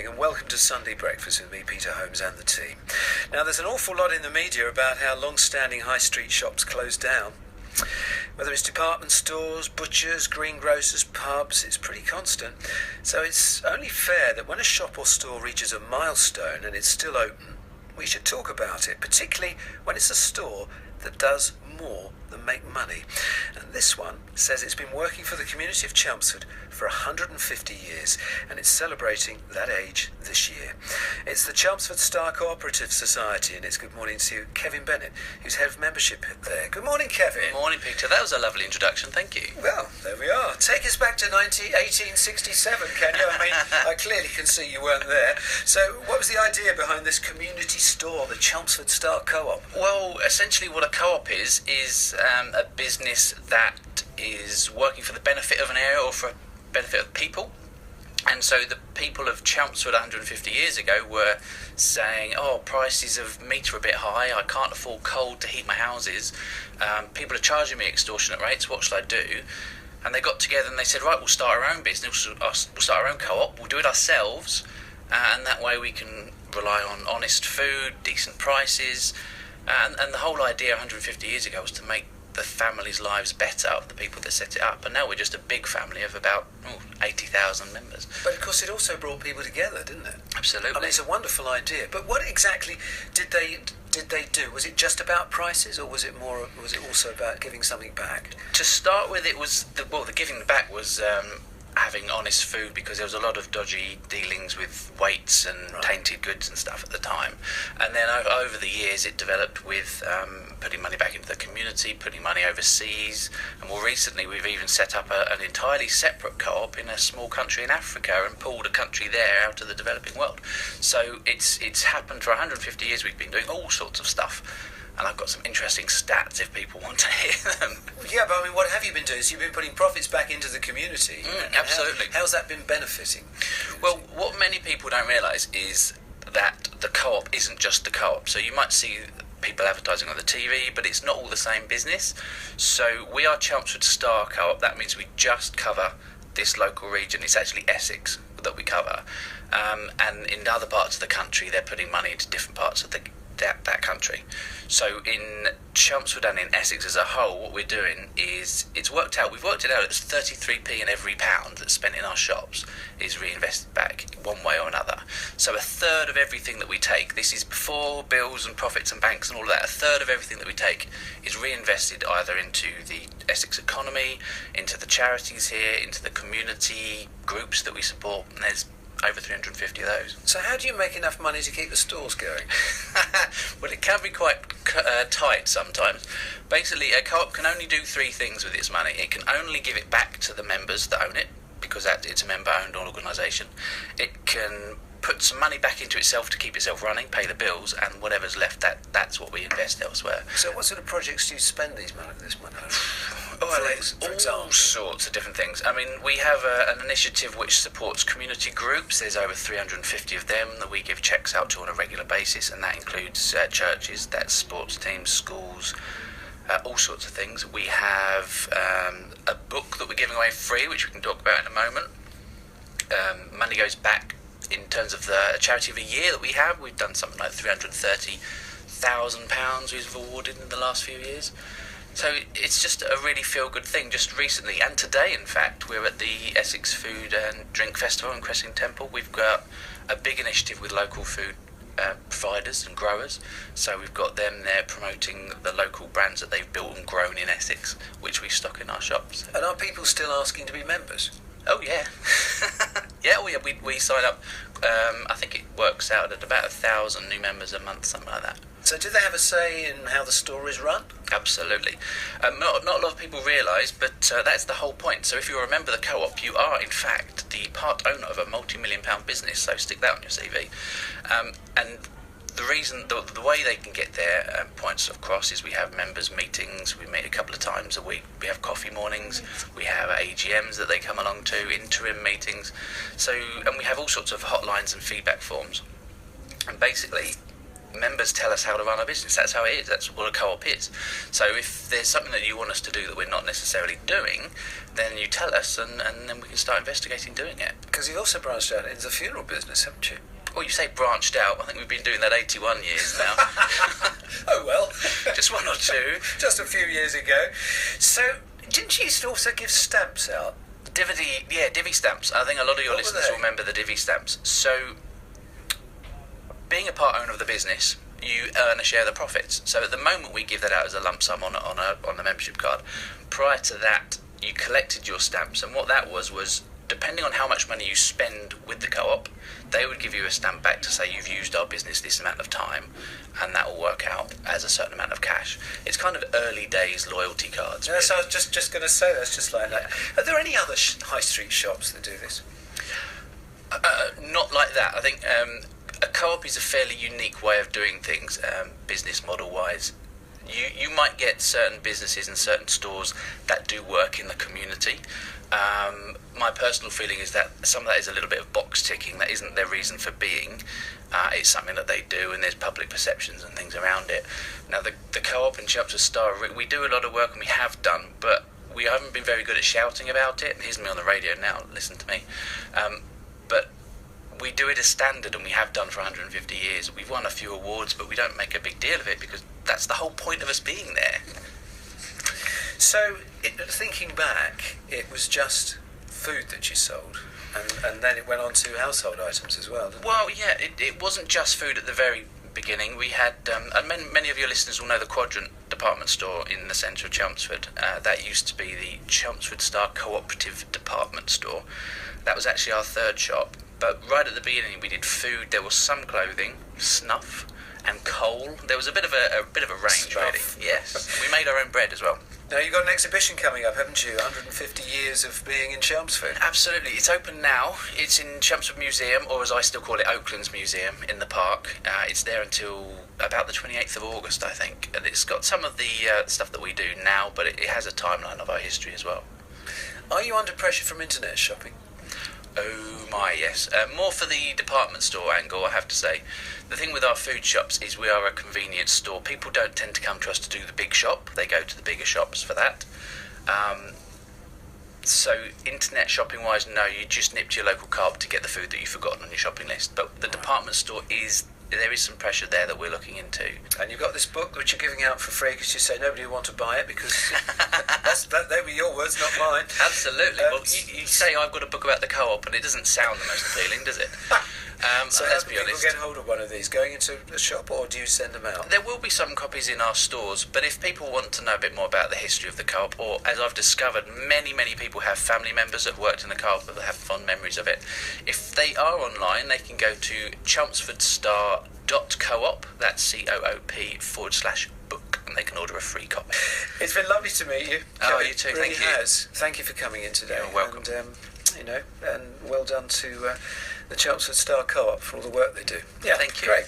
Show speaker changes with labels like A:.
A: morning and welcome to Sunday Breakfast with me, Peter Holmes, and the team. Now, there's an awful lot in the media about how long-standing high street shops close down. Whether it's department stores, butchers, greengrocers, pubs, it's pretty constant. So it's only fair that when a shop or store reaches a milestone and it's still open, we should talk about it, particularly when it's a store that does more than make money. And this one says it's been working for the community of Chelmsford for 150 years, and it's celebrating that age this year. It's the Chelmsford Star Co-operative Society, and it's good morning to Kevin Bennett, who's head of membership there. Good morning, Kevin.
B: Good morning, Peter. That was a lovely introduction, thank you.
A: Well, there we are. Take us back to 1867, can you? I mean, I clearly can see you weren't there. So what was the idea behind this community store, the Chelmsford Star Co-op?
B: Well, essentially what a co-op is a business that is working for the benefit of an area or for the benefit of people. And so the people of Chelmsford 150 years ago were saying, prices of meat are a bit high, I can't afford coal to heat my houses, people are charging me extortionate rates, what shall I do? And they got together and they said, right, we'll start our own business, we'll start our own co-op, we'll do it ourselves, and that way we can rely on honest food, decent prices, and the whole idea 150 years ago was to make the family's lives better of the people that set it up, and now we're just a big family of about 80,000 members.
A: But of course it also brought people together, didn't it?
B: Absolutely.
A: I mean, it's a wonderful idea. But what exactly did they do? Was it just about prices, or was it also about giving something back?
B: To start with, it was the giving back was having honest food, because there was a lot of dodgy dealings with weights and tainted goods and stuff at the time. And then over the years it developed with putting money back into the community, putting money overseas, and more recently we've even set up an entirely separate co-op in a small country in Africa and pulled a country there out of the developing world. So it's happened for 150 years. We've been doing all sorts of stuff. And I've got some interesting stats if people want to hear them.
A: Yeah, but I mean, what have you been doing? So you've been putting profits back into the community.
B: Absolutely.
A: How's that been benefiting?
B: Well, what many people don't realise is that the co-op isn't just the co-op. So you might see people advertising on the TV, but it's not all the same business. So we are Chelmsford Star Co-op. That means we just cover this local region. It's actually Essex that we cover. And in other parts of the country, they're putting money into different parts of that country. So in Chelmsford and in Essex as a whole, what we're doing is we've worked it out as 33p in every pound that's spent in our shops is reinvested back one way or another. So a third of everything that we take, this is before bills and profits and banks and all of that, a third of everything that we take is reinvested either into the Essex economy, into the charities here, into the community groups that we support, and there's over 350 of those.
A: So how do you make enough money to keep the stores going?
B: Well, it can be quite tight sometimes. Basically, a co-op can only do three things with its money. It can only give it back to the members that own it, because it's a member-owned organisation. It can put some money back into itself to keep itself running, pay the bills, and whatever's left, that's what we invest elsewhere.
A: So what sort of projects do you spend this money on?
B: All sorts of different things. I mean, we have an initiative which supports community groups. There's over 350 of them that we give checks out to on a regular basis, and that includes churches, that's sports teams, schools, all sorts of things. We have a book that we're giving away free, which we can talk about in a moment. Money goes back in terms of the charity of the year that we have. We've done something like £330,000 we've awarded in the last few years. So it's just a really feel-good thing. Just recently, and today in fact, we're at the Essex Food and Drink Festival in Cressing Temple. We've got a big initiative with local food providers and growers. So we've got them there promoting the local brands that they've built and grown in Essex, which we stock in our shops.
A: And are people still asking to be members?
B: Oh yeah. We sign up, I think it works out at about 1,000 new members a month, something like that.
A: So do they have a say in how the store is run?
B: Absolutely. Not a lot of people realise, but that's the whole point. So if you're a member of the co-op, you are in fact the part owner of a multi-million-pound business, so stick that on your CV. And the reason, the way they can get their points across is we have members meetings. We meet a couple of times a week. We have coffee mornings. We have AGMs that they come along to, interim meetings. So, and we have all sorts of hotlines and feedback forms. And basically, members tell us how to run our business. That's how it is. That's what a co-op is. So if there's something that you want us to do that we're not necessarily doing, then you tell us, and then we can start investigating doing it.
A: Because you've also branched out into the funeral business, haven't you?
B: Well, you say branched out. I think we've been doing that 81 years now.
A: Oh, well.
B: Just one or two.
A: Just a few years ago. So, didn't you used to also give stamps out?
B: Divvy stamps. I think a lot of your listeners will remember the divvy stamps. So, being a part owner of the business, you earn a share of the profits. So at the moment we give that out as a lump sum on the membership card. Prior to that, you collected your stamps, and what that was depending on how much money you spend with the co-op, they would give you a stamp back to say you've used our business this amount of time, and that will work out as a certain amount of cash. It's kind of early days loyalty cards.
A: Yeah, really. So I was just going to say that's just like that. Are there any other high street shops that do this?
B: Not like that. I think a co-op is a fairly unique way of doing things, business model-wise. You might get certain businesses and certain stores that do work in the community. My personal feeling is that some of that is a little bit of box ticking. That isn't their reason for being. It's something that they do, and there's public perceptions and things around it. Now, the co-op in Chelmsford Star, we do a lot of work, and we have done, but we haven't been very good at shouting about it. And here's me on the radio now, listen to me. But we do it as standard, and we have done for 150 years. We've won a few awards, but we don't make a big deal of it because that's the whole point of us being there.
A: So, thinking back, it was just food that you sold, and then it went on to household items as well, didn't it?
B: Well, yeah, it wasn't just food at the very beginning. We had, and many of your listeners will know the Quadrant department store in the centre of Chelmsford. That used to be the Chelmsford Star Co-operative department store. That was actually our third shop. But right at the beginning, we did food. There was some clothing, snuff, and coal. There was a bit of a range, really. Yes, we made our own bread as well.
A: Now, you've got an exhibition coming up, haven't you? 150 years of being in Chelmsford.
B: Absolutely. It's open now. It's in Chelmsford Museum, or as I still call it, Oakland's Museum, in the park. It's there until about the 28th of August, I think. And it's got some of the stuff that we do now, but it has a timeline of our history as well.
A: Are you under pressure from internet shopping?
B: Oh my, yes. More for the department store angle, I have to say. The thing with our food shops is we are a convenience store. People don't tend to come to us to do the big shop. They go to the bigger shops for that. So internet shopping wise, no, you just nip to your local Co-op to get the food that you've forgotten on your shopping list. But the department store there is some pressure there that we're looking into.
A: And you've got this book which you're giving out for free because you say nobody will want to buy it because they were your words, not mine.
B: Absolutely. Well, you say I've got a book about the Co-op and it doesn't sound the most appealing, does it?
A: So how do people get hold of one of these? Going into a shop, or do you send them out?
B: There will be some copies in our stores, but if people want to know a bit more about the history of the Co-op, or as I've discovered, many people have family members that have worked in the Co-op that have fond memories of it. If they are online, they can go to chelmsfordstar.coop, that's COOP/book, and they can order a free copy.
A: It's been lovely to meet you.
B: Oh, you too,
A: really
B: thank you.
A: Has. Thank you for coming in today.
B: You're welcome.
A: And, and well done to the Chelmsford Star Co-op for all the work they do. Yeah,
B: thank you.
A: Great.